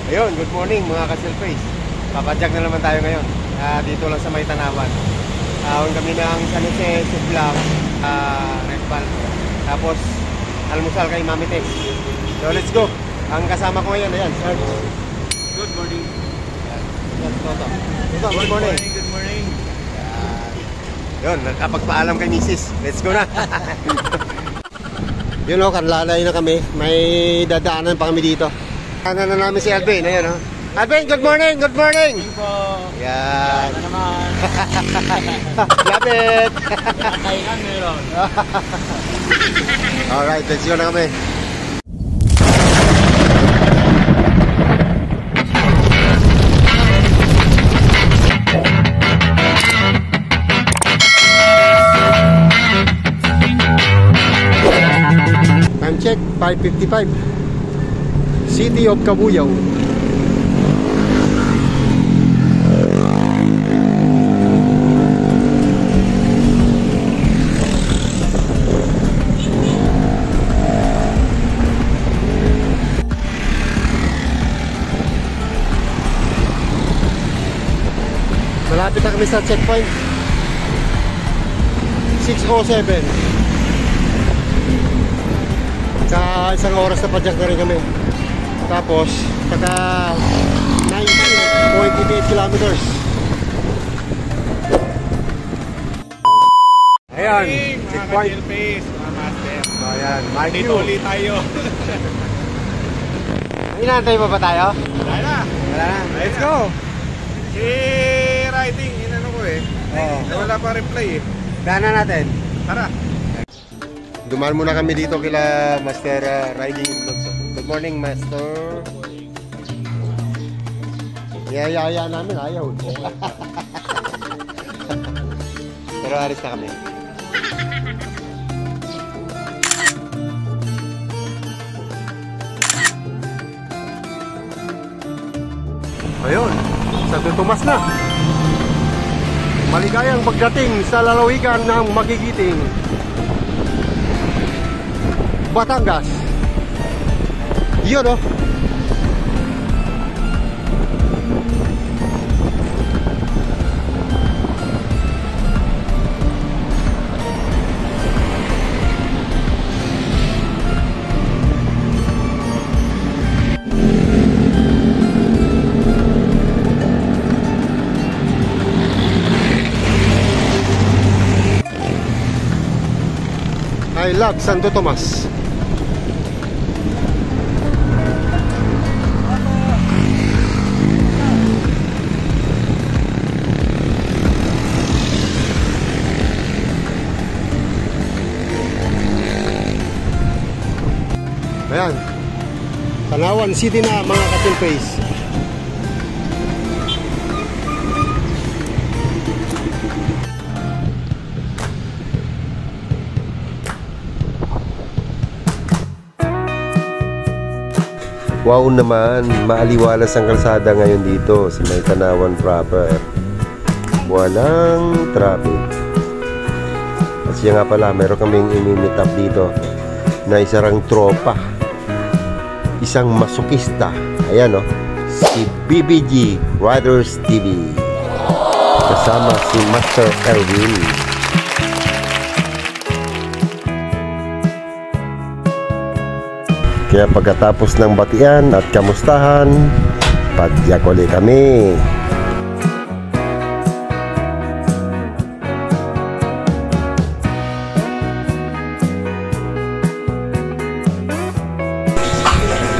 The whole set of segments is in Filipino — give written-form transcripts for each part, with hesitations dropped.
Ayun, good morning mga ka-Silface. Papadyak na naman tayo ngayon. Dito lang sa May Tanawan. Taon kami ng San Jose, Siblang, Red Ball. Tapos, almusal kay Mami Tex. So, let's go. Ang kasama ko ngayon, ayan, Sir. Good morning. Yes, Toto. Toto, good morning. Good morning. Yun, nakapagpaalam kay Mrs. Let's go na. Yun o, kanlalay na kami. May dadaanan pa kami dito. Ano na namin si Alvin, ayan o. Alvin, good morning, good morning. Good po. Yan. Ano naman? Lapit. Kainan meron. Alright, let's go na kami. Time check, 5:55. City of Cabuyao. Malapit na kami sa checkpoint. 6:07. Sa isang oras na padyak na rin kami. Tapos, pagka 19.88 kilometers. Ayan, checkpoint. Mga master. Ayan, my Dito view. ulit tayo. Inaantay pa ba tayo? Wala na. Wala na. Let's go! Writing, inano ko eh. Oo. Wala pa reply eh. Daanan natin. Tara. Dumaan muna kami dito kila Master Riding Vlogs. Good morning, Master. Yaya namin, ayaw. Pero alis na kami. Ayun, Santo Tomas na. Maligayang pagdating sa lalawigan ng Magigiting, Batangas. Yun o. I love Santo Tomas. Ayan, Tanawan City na mga ka-Silface. Wow naman, maaliwalas ang kalsada ngayon dito sa May Tanawan proper. Walang traffic. At siya nga pala, meron kaming imi-meet up dito na isang tropa, isang masokista. Ayan o, si BBG Riders TV kasama si Master Elvin. Kaya pagkatapos ng batian at kamustahan, padyak ulit kami.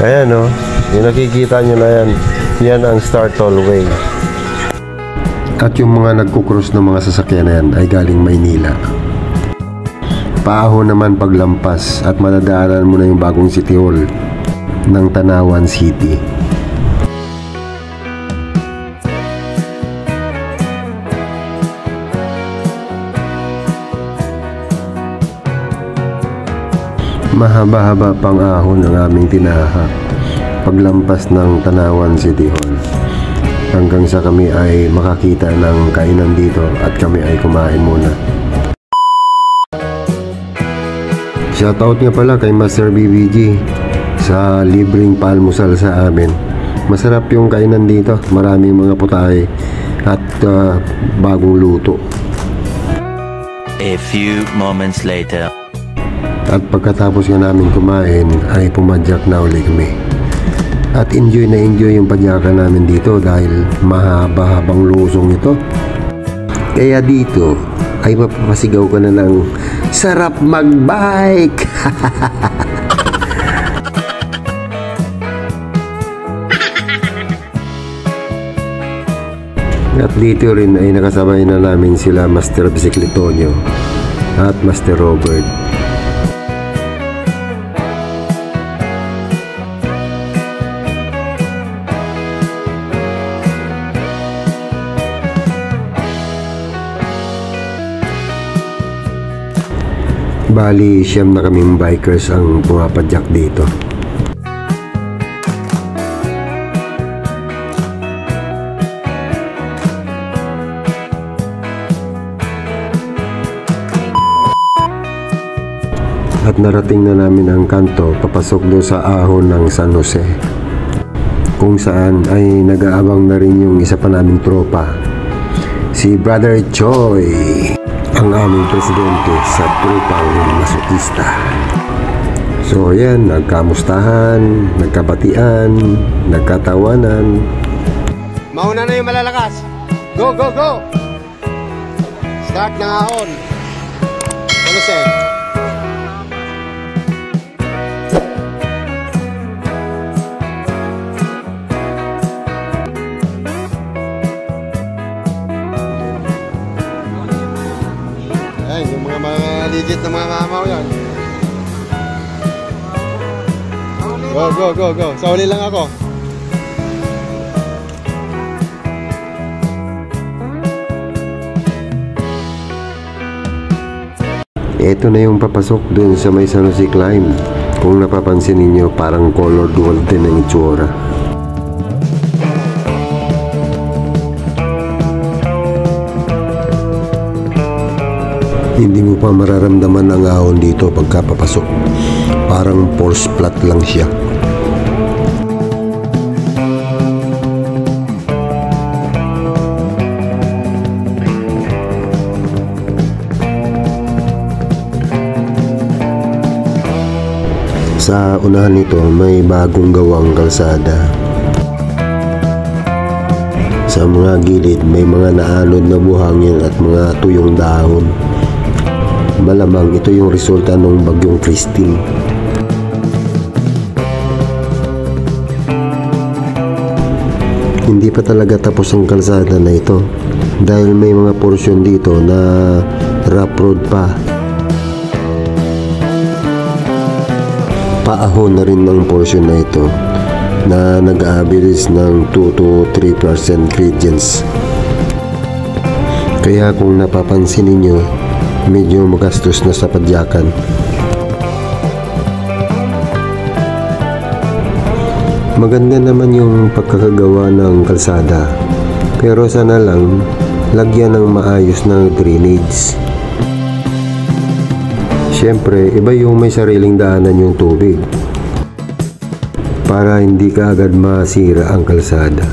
Ayan o, yung nakikita nyo na yan, yan ang Star Tollway. At yung mga nagkukross ng mga sasakyan na yan ay galing Maynila. Paahon naman paglampas at madadaanan mo na yung bagong City Hall ng Tanawan City. Mahaba-haba pang ahon ang aming tinaha paglampas ng Tanawan City Hall, hanggang sa kami ay makakita ng kainan dito at kami ay kumain muna. Shoutout nga pala kay Master BBG sa libreng palmusal sa amin Masarap yung kainan dito. Maraming mga putahe at bagong luto. A few moments later. At pagkatapos nga namin kumain ay pumadyak na uli kami. At enjoy na enjoy yung padyakan namin dito dahil mahaba-habang lusong ito. Kaya dito ay mapapasigaw ka na ng sarap magbike. At dito rin ay nakasabay na namin sila Master Bicicletonyo at Master Robert. Bali, siyam na kaming bikers ang pumapadyak dito. At narating na namin ang kanto papasok doon sa ahon ng San Jose, kung saan ay nag-aabang na rin yung isa pa naming tropa, si Brother Choi, ang aming presidente sa tropang masokista. So yan, nagkamustahan, nagkabatian, nagkatawanan. Mauna na yung malalakas. Go, go, go! Start ng ahon. Ano siya? Yung mga legit na mga mamaw yan. Go, go, go, go. Sa uli lang ako. Ito na yung papasok dun sa may San Jose Climb. Kung napapansin ninyo, parang colored gold din ang itsura. Hindi mo pa mararamdaman ang ahon dito pagka papasok. Parang force flat lang siya. Sa unahan nito may bagong gawang kalsada. Sa mga gilid may mga naanod na buhangin at mga tuyong dahon. Malamang ito yung resulta ng bagyong Christine. Hindi pa talaga tapos ang kalsada na ito dahil may mga porsyon dito na rough road pa. Paahon na rin ng porsyon na ito na nag-average ng 2 to 3% gradients. Kaya kung napapansin ninyo, medyo magastos na sa padyakan. Maganda naman yung pagkakagawa ng kalsada, pero sana lang lagyan ng maayos na drainage. Siyempre, iba yung may sariling daanan yung tubig para hindi ka agad masira ang kalsada.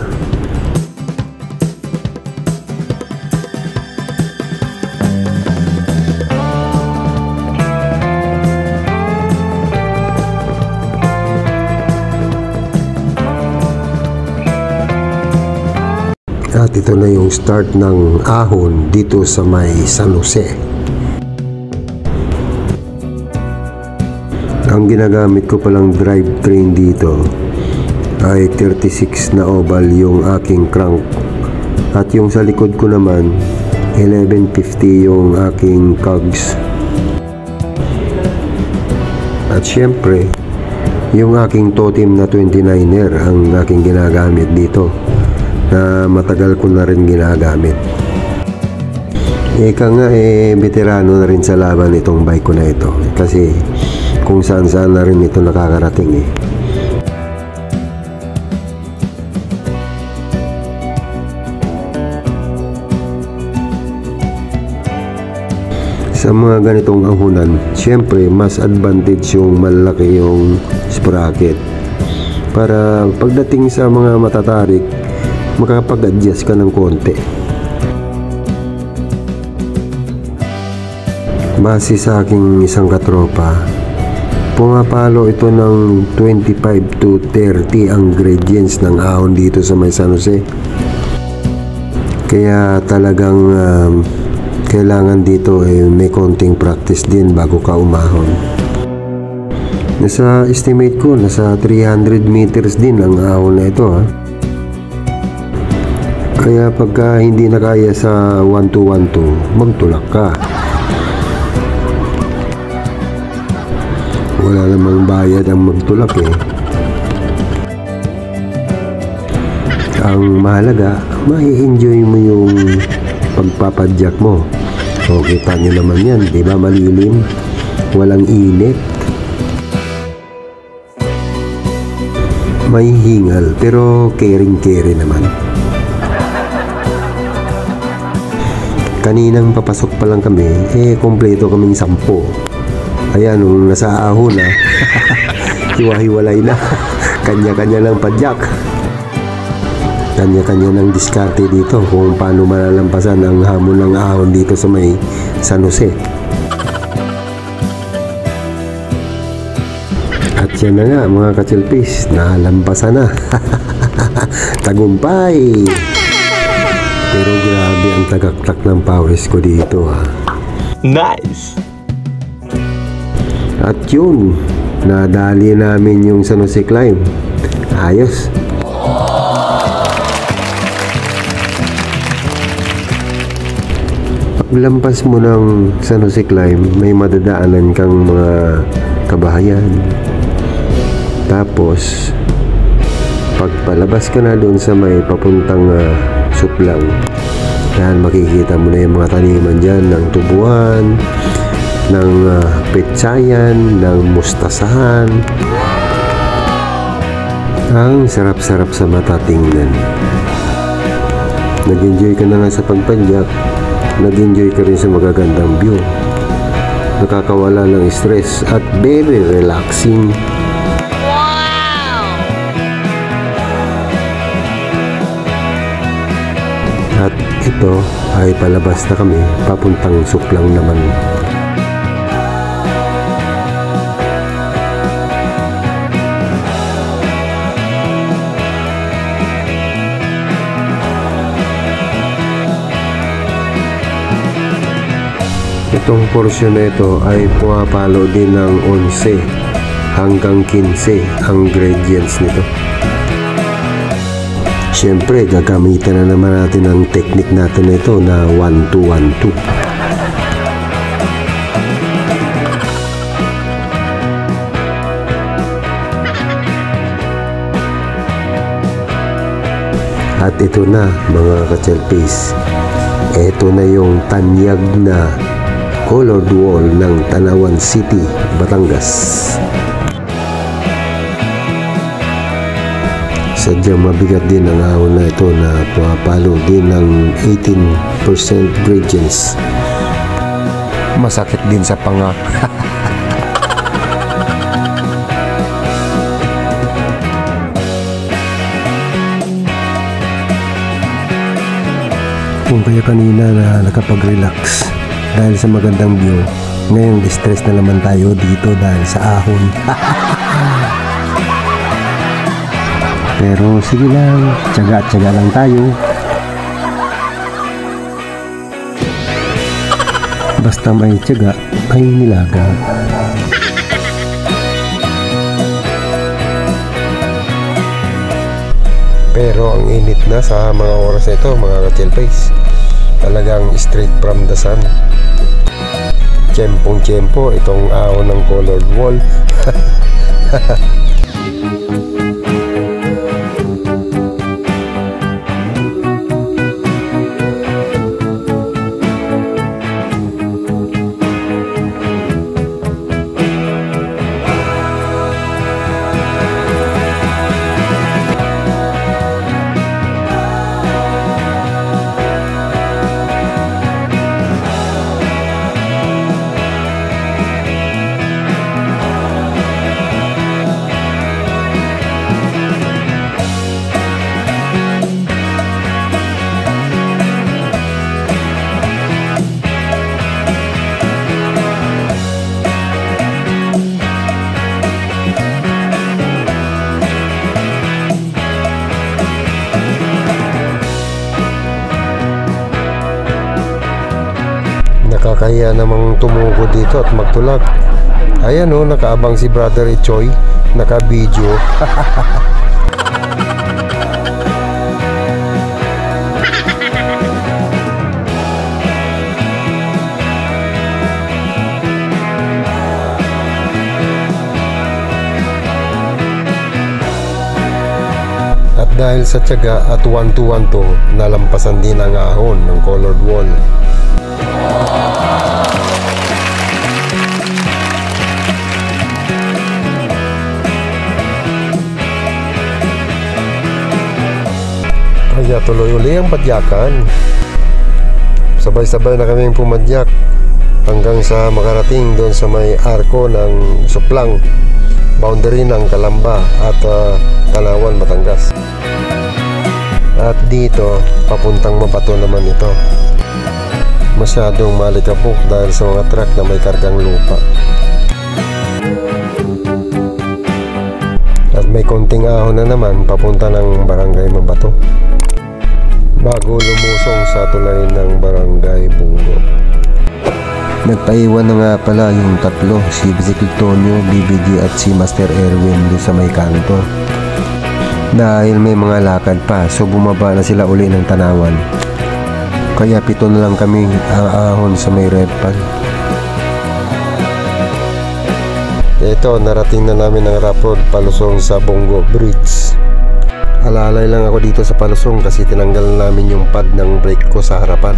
At ito na yung start ng ahon dito sa may San Jose. Ang ginagamit ko palang drivetrain dito ay 36 na oval yung aking crank. At yung sa likod ko naman 1150 yung aking cogs. At syempre yung aking totem na 29er ang aking ginagamit dito, na matagal ko na rin ginagamit. Ika nga veterano na rin sa laban itong bike ko na ito kasi kung saan saan na rin ito nakakarating . Sa mga ganitong ahunan, syempre mas advantage yung malaki yung sprocket para pagdating sa mga matatarik makapag-adjust ka ng konti. Base sa aking isang katropa, pumapalo ito ng 25 to 30 ang gradients ng ahon dito sa may San Jose. Kaya talagang kailangan dito may konting practice din bago ka umahon. Nasa estimate ko, nasa 300 meters din ang ahon na ito, ha. Kaya pagka hindi na kaya sa 1212, magtulak ka. Wala namang bayad ang magtulak eh. Ang mahalaga, mai-enjoy mo yung pagpapadyak mo. O kita nyo naman yan, di ba? Malilim, walang init, may hingal, pero caring naman. Kaninang papasok pa lang kami, kompleto kaming 10. Ayan, nung nasa ahon na, hiwa-hiwalay na. Kanya-kanya ng padyak. Kanya-kanya ng diskarte dito kung paano malalampasan ang hamon ng ahon dito sa may San Jose. At yan na nga mga ka-chelpis, nalampasan na. Tagumpay! Pero grabe ang tagaktak ng pawis ko dito, ha. Nice! At yun, nadali namin yung San Jose climb. Ayos. Paglampas mo ng San Jose climb, may madadaanan kang mga kabahayan. Tapos pagpalabas ka na doon sa may papuntang Suplang, yan, makikita mo na yung mga taniman dyan ng tubuan, ng petsayan, ng mustasahan. Ang sarap-sarap sa mata tingnan. Nag-enjoy ka na nga sa pagpadyak, nag-enjoy ka rin sa magagandang view. Nakakawala ng stress at very relaxing. At ito ay palabas na kami, papuntang Suplang naman. Itong porsyon na ito ay pumapalo din ng 11 hanggang 15 ang gradients nito. Siyempre, gagamitan na naman natin ang technique natin ito na 1-2-1-2. At ito na mga ka-chelpis, ito na yung tanyag na colored wall ng Tanawan City, Batangas. Sadyang mabigat din ang ahon na ito na pumapalo din ng 18% gradients. Masakit din sa panga. Kung kaya kanina na nakapag-relax dahil sa magandang view, ngayon distress na naman tayo dito dahil sa ahon. Pero sige lang, tiyaga-tiyaga lang tayo. Basta may tiyaga, may nilaga. Pero ang init na sa mga oras na ito, mga ka-chelpis. Talagang straight from the sun. Tiyempong-tiyempo itong ahon ng colored wall. Nakakahiya namang tumugod dito at magtulak. Ayan o, nakaabang si Brother Ichoy. Naka-video. At dahil sa tiyaga at 1-2-1 to, nalampasan din ang ahon ng colored wall. Kaya tuloy uli ang padyakan. Sabay-sabay na kaming pumadyak hanggang sa makarating doon sa may arko ng Suplang, boundary ng Calamba at Tanawan, Batangas. At dito, papuntang Mabato naman ito. Masyadong malikabok dahil sa mga truck na may kargang lupa. At may konting ahon na naman papunta ng Barangay Mabato, bago lumusong sa tulay ng Barangay Bungo. Nagpaiwan na nga pala yung tatlo, si Bisikil Tonyo, BBD at si Master Erwin doon sa may kanto. Dahil may mga lakad pa, so bumaba na sila uli ng Tanawan. Kaya 7 na lang kami aahon sa may Red Pan. Ito, narating na namin ang rough road palusong sa Bungo Bridge. Alalay lang ako dito sa palusong kasi tinanggal namin yung pad ng brake ko sa harapan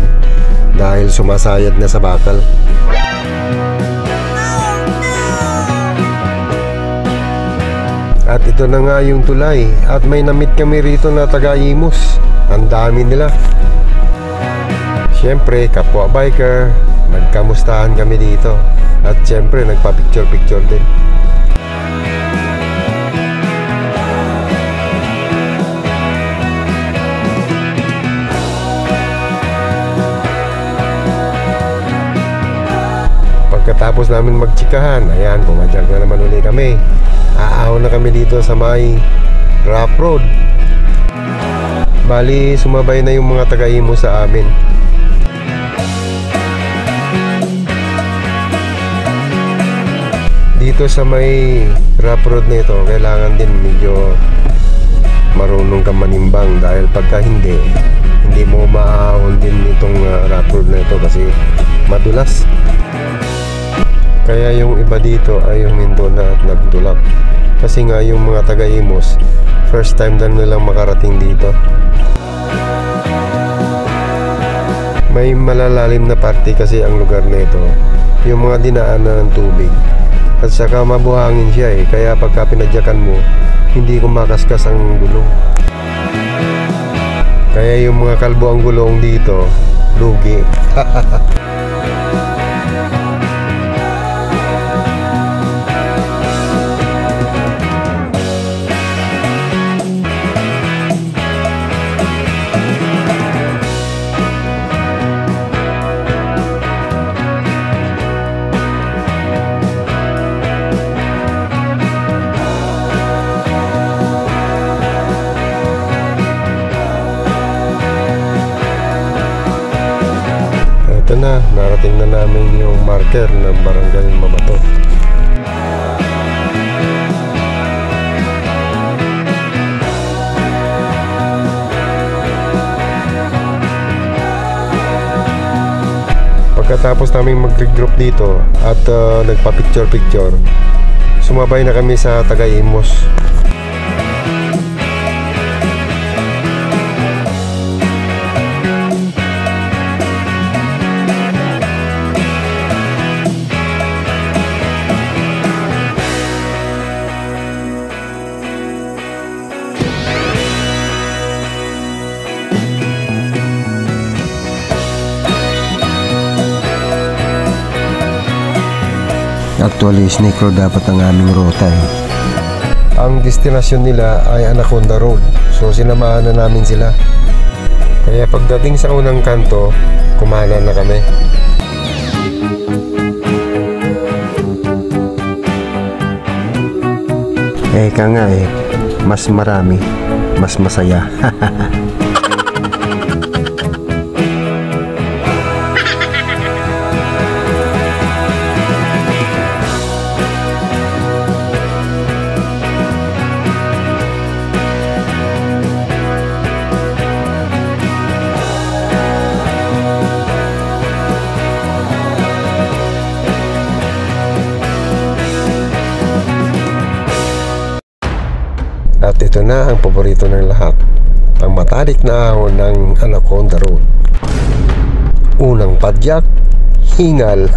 dahil sumasayad na sa bakal. At ito na nga yung tulay at may namit kami rito na taga-Imus. Ang dami nila. Siyempre, kapwa biker, nagkamustahan kami dito. At siyempre, nagpa-picture-picture din. Pagkatapos namin magtsikahan, ayan, pumadyak na naman uli kami. Aahon na kami dito sa may rough road. Bali, sumabay na yung mga taga-Imus sa amin. Dito sa may rough road na ito, kailangan din medyo marunong kang manimbang dahil pagka hindi mo maahon din itong rough road na ito kasi madulas. Kaya yung iba dito ay huminto na at nagtulak. Kasi nga yung mga taga-Imus, first time na nilang makarating dito. May malalalim na parte kasi ang lugar na ito, yung mga dinaanan ng tubig. At saka mabuhangin siya kaya pagka pinadyakan mo, hindi kumakaskas ang gulong. Kaya yung mga kalbo ang gulong dito, lugi. Ito na, narating na namin yung marker ng Barangay Mabato. Pagkatapos namin mag-regroup dito at nagpa-picture-picture, sumabay na kami sa taga-Imus. Actually, Snake Road dapat ang aming rota Ang destinasyon nila ay Anaconda Road, so sinamahan na namin sila. Kaya pagdating sa unang kanto, kumana na kami. Eka nga mas marami, mas masaya. na ang paborito ng lahat, ang matalik na ahon ng Anaconda Road. Unang padyak, hingal.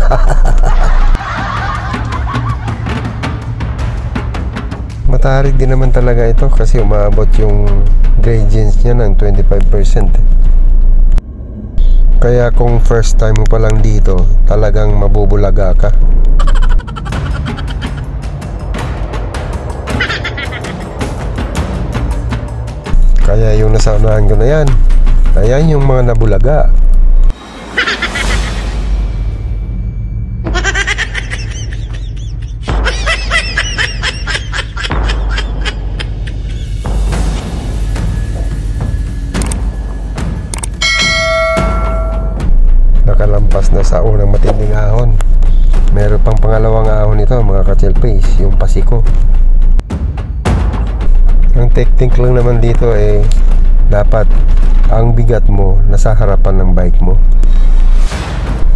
Matarik din naman talaga ito kasi umaabot yung gradients niya ng 25%. Kaya kung first time mo pa lang dito, talagang mabubulaga ka. Kaya yung nasanahan ko na yan, ayan yung mga nabulaga. Nakalampas na sa unang matinding ahon. Meron pang pangalawang ahon nito mga ka-chillpace, yung pasiko. Ang technique lang naman dito dapat ang bigat mo nasa harapan ng bike mo.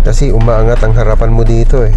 Kasi umaangat ang harapan mo dito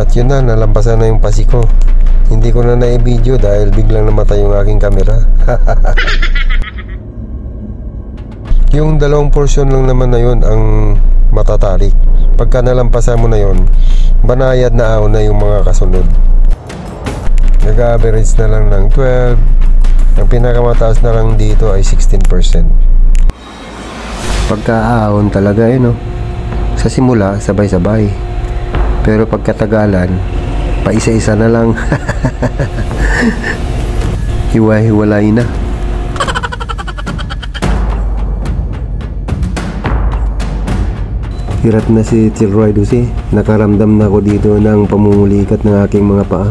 At yun na, nalampasan na yung pasiko. Hindi ko na na-video dahil biglang namatay yung aking camera. Yung dalawang portion lang naman na yun ang matatarik. Pagka nalampasan mo na yun, banayad na ahon na yung mga kasunod. Nag-average na lang ng 12. Ang pinakamataas na lang dito ay 16%. Pagka-ahon talaga sa simula, sabay-sabay. Pero pagkatagalan, paisa-isa na lang. Hiwa-hiwalay na. Hirap na si Chilroy Dusi. Nakaramdam na ako dito ng pamumulikat ng aking mga paa.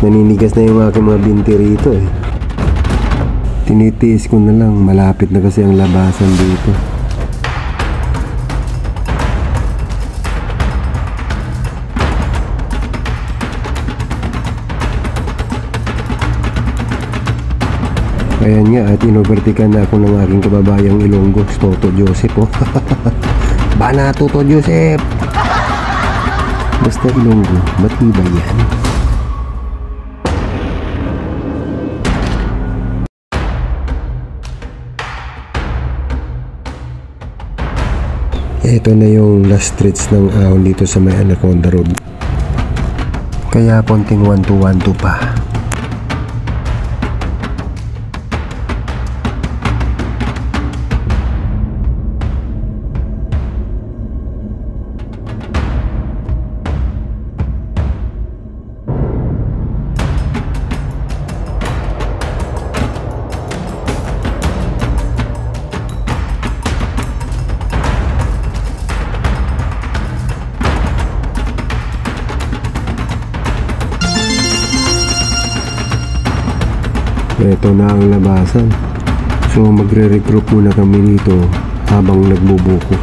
Naninigas na yung aking mga binti rito Tinitiis ko na lang. Malapit na kasi ang labasan dito. Ayan nga, at inovertikan na ako ng aking kababayang Ilonggo, Toto Joseph Bana Toto Joseph! Basta Ilonggo, matibay yan. Ito na yung last stretch ng ahon dito sa may Anaconda Road. Kaya konting 1-2-1-2 pa. Ito na ang labasan. So magre-regroup muna kami dito habang nagbubuko.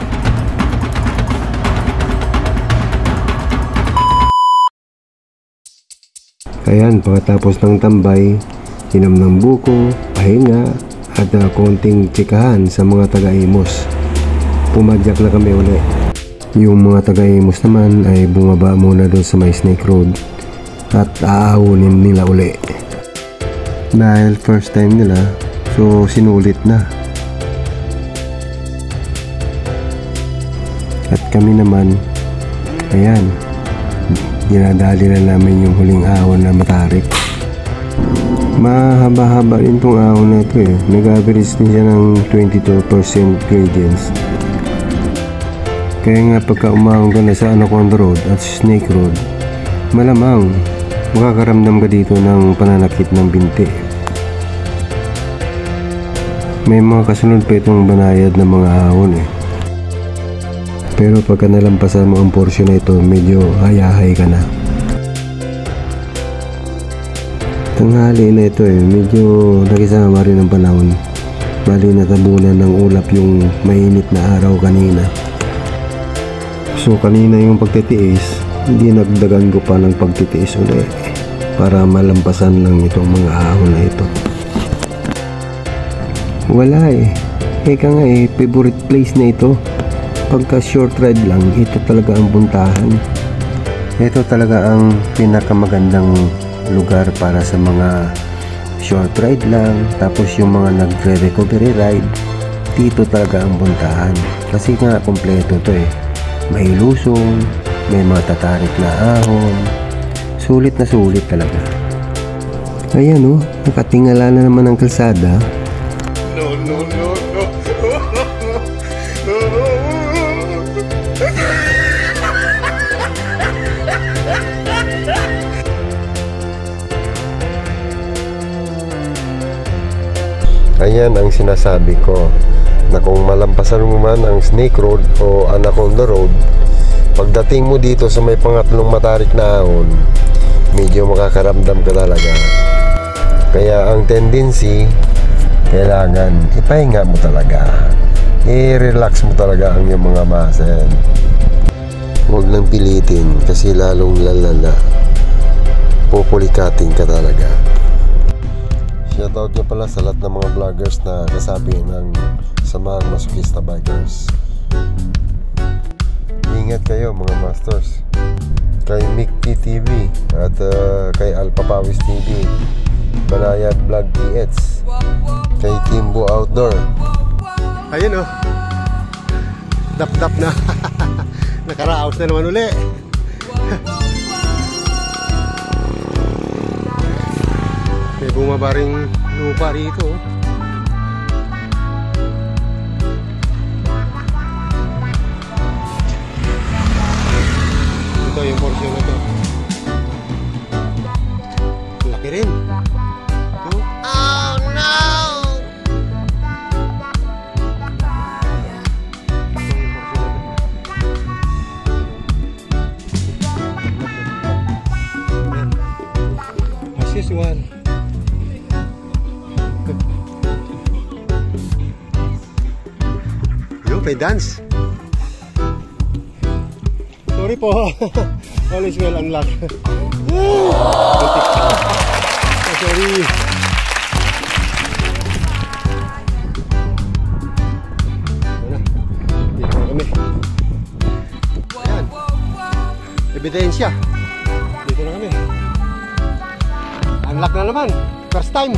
Ayan, pagkatapos ng tambay, inom ng buko, pahinga, at konting tsikahan sa mga taga-Imos. Pumadyak na kami ulit. Yung mga taga-Imos naman ay bumaba muna doon sa may Snake Road at aahunin nila ulit. Dahil first time nila, so sinulit na. At kami naman, ayan, dinadali na namin yung huling ahon na matarik. Mahaba-haba rin itong ahon na ito Nag-average din siya ng 22% gradients. Kaya nga pagka umahon ka na sa Anaconda Road at Snake Road, malamang makakaramdam ka dito ng pananakit ng binti. May mga kasunod pa itong banayad na mga ahon Pero pagka nalampasan mo ang portion na ito, medyo hayahay ka na. Tanghali na ito medyo nakisama rin ang panahon. Bali natabunan ng ulap yung mainit na araw kanina. So kanina yung pagtitiis, hindi nagdagan ko pa ng pagtitiis ulit para malampasan lang itong mga ahon na ito. Wala eka nga favorite place na ito. Pagka short ride lang, ito talaga ang puntahan. Ito talaga ang pinakamagandang lugar para sa mga short ride lang. Tapos yung mga nagre-recovery ride, dito talaga ang puntahan. Kasi nga kompleto to may lusong, may mga tatarik na ahon. Sulit na sulit talaga. Ayan nakatingala na naman ang kalsada. No. Ayan ang sinasabi ko, na kung malampasan mo man ang Snake Road o Anaconda Road, pagdating mo dito sa may pangatlong matarik na ahon, medyo makakaramdam ka talaga. Kaya ang tendency, kailangan ipahinga mo talaga, i-relax mo talaga ang iyong mga muscle. Huwag lang pilitin kasi lalong lalala, pupulikatin ka talaga. Shoutout nyo pala sa lahat ng mga vloggers na kasabi ng Samahang Masokista Bikers. Ingat kayo mga masters. Kay Mickey TV at kay Alpha Pawis TV, Banayad Vlog PH, kay Kimbo Outdoor. Ayun Dap-dap na. Nakaraos na naman uli. May bumaba ring lupa rito. Ito yung portion na to. Laki rin. Ito. Oh no! As usual. May dance. Sorry po. Always well unlocked. Sorry. Dito na kami. Ayan. Ebidensya. Dito na kami. Unlock na naman. First time.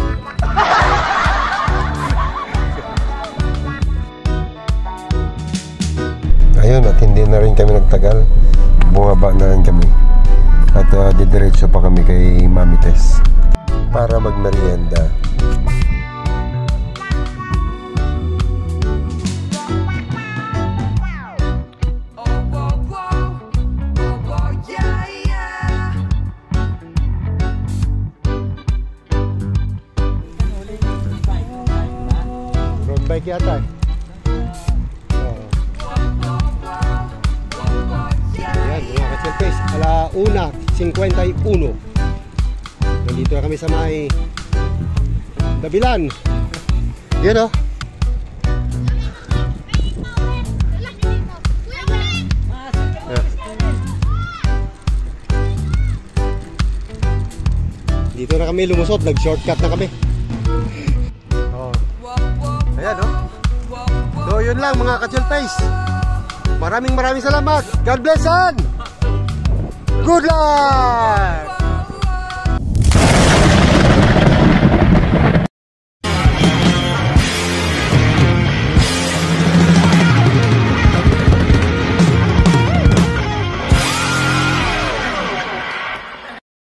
Ayun, at hindi na rin kami nagtagal, bumaba na rin kami at didiretso pa kami kay Mami Tess para magmerienda. Road bike yata Ala 1:51. Nandito na kami sa may Dabilan. Yan Dito na kami lumusot, nag-shortcut na kami. Ayan So yun lang mga ka-chill face. Maraming salamat. God bless and good luck!